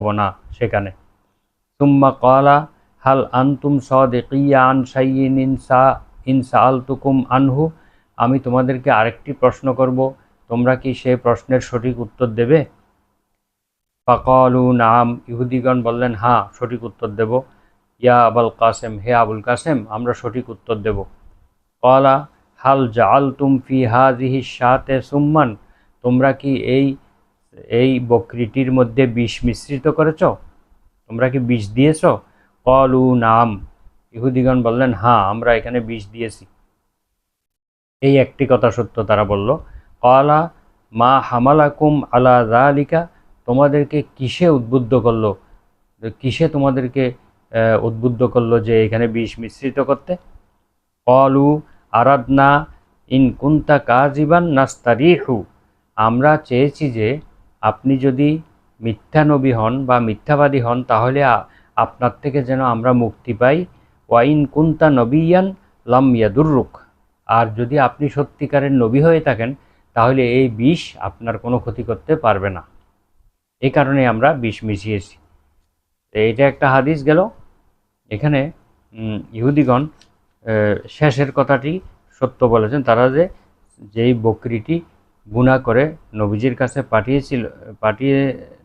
না সেখানে। সুম্মা ক্বালা হাল আনতুম সাদিকিয়া আন শাইইন ইন সাআলতুকুম আনহু, আমি তোমাদেরকে আরেকটি প্রশ্ন করব, তোমরা কি সেই প্রশ্নের সঠিক উত্তর দেবে? ফাকালু নাম, ইহুদিগণ বললেন হ্যাঁ, সঠিক উত্তর দেব। ইয়া আবুল কাসেম, হে আবুল কাসেম, আমরা সঠিক উত্তর দেব। ক্বালা হাল জাআলতুম ফি হাযিহি শাতে সুম্মান, তোমরা কি এই এই বকরিটির মধ্যে বিষ মিশ্রিত করেছ? তোমরা কি বিষ দিয়েছ? ক্বালু নাম, ইহুদিগণ বললেন হ্যাঁ, আমরা এখানে বিষ দিয়েছি। এই একটি কথা সত্য তারা বলল। ক্বালা মা হামালাকুম আলা যালিকা, তোমাদেরকে কিসে উদ্বুদ্ধ করলো, কিসে তোমাদেরকে উদ্বুদ্ধ করলো যে এখানে বিষ মিশ্রিত করতে? ক্বালু আরাদনা ইন কুনতা কাযিবান নাস্তারিহু, আমরা চেয়েছি যে আপনি যদি মিথ্যা নবী হন বা মিথ্যাবাদী হন তাহলে আপনার থেকে যেন আমরা মুক্তি পাই। ওয়া ইন কুনতা নবিয়ান লাম ইয়াদুররুক, আর যদি আপনি সত্যিকারের নবী হয়ে থাকেন তাহলে এই বিষ আপনার কোনো ক্ষতি করতে পারবে না। এই কারণে আমরা বিষ মিশিয়েছি। এইটা একটা হাদিস গেল। এখানে ইহুদিগণ শেষের কথাটি সত্য বলেছেন, তারা যেই বকরিটি গুনাহ করে নবীজির কাছে পাঠিয়ে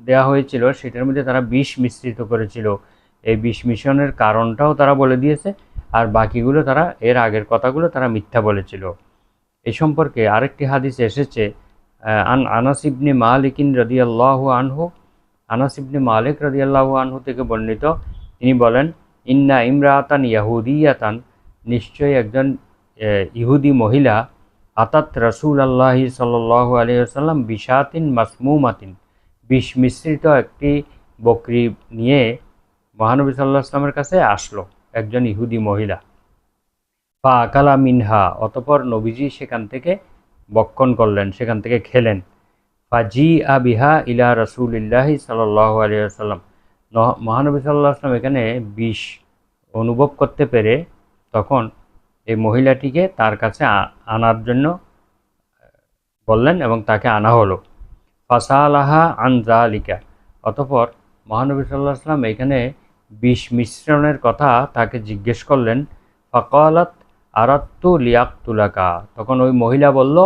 দেওয়া হয়েছিল সেটার মধ্যে তারা বিষ মিশ্রিত করেছিল, এই বিষ মিশ্রণের কারণটাও তারা বলে দিয়েছে, আর বাকিগুলো তারা এর আগের কথাগুলো তারা মিথ্যা বলেছিল। এই সম্পর্কে আরেকটি হাদিস এসেছে আনাস ইবনে মালিক রাদিয়াল্লাহু আনহু, আনাস ইবনে মালিক রাদিয়াল্লাহু আনহু থেকে বর্ণিত, তিনি বলেন ইন্না ইমরাতান ইয়াহুদিয়াতান, নিশ্চয়ই একজন ইহুদি মহিলা আতাত রাসূলুল্লাহি সাল্লাল্লাহু আলাইহি ওয়াসাল্লাম বিশাতিন মাসমুমাতিন, বিষ মিশ্রিত একটি বকরি নিয়ে মহানবী সাল্লাল্লাহু আলাইহি ওয়াসাল্লামের কাছে আসলো একজন ইহুদি মহিলা। ফা আকালা মিনহা, অতঃপর নবীজি সেখান থেকে বক্ষণ করলেন, সেখান থেকে খেলেন। ফাজি আবিহা ইলা রাসূলিল্লাহি সাল্লাল্লাহু আলাইহি ওয়াসাল্লাম, মহানবী সাল্লাল্লাহু আলাইহি ওয়াসাল্লাম এখানে বিষ অনুভব করতে পেরে তখন এই মহিলাটিকে তার কাছে আনার জন্য বললেন এবং তাকে আনা হলো। ফাসালাহা আন যালিকা, অতঃপর মহানবী সাল্লাল্লাহু আলাইহি ওয়াসাল্লাম এখানে বিষ মিশ্রণের কথা তাকে জিজ্ঞেস করলেন। ফাকালাত আরাদতু লিয়াকতুলাকা, তখন ওই মহিলা বলল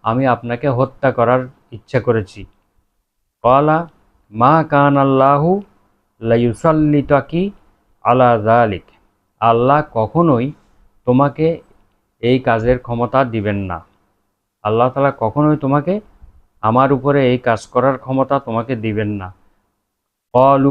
আমি আপনাকে হত্যা করার ইচ্ছা করেছি। ক্বালা মা কানাল্লাহু লাইয়ুসাল্লিতাকি আলা যালিক, আল্লাহ কখনোই তোমাকে এই কাজের ক্ষমতা দিবেন না, আল্লাহ তাআলা কখনোই তোমাকে আমার উপরে এই কাজ করার ক্ষমতা তোমাকে দিবেন না। ক্বালু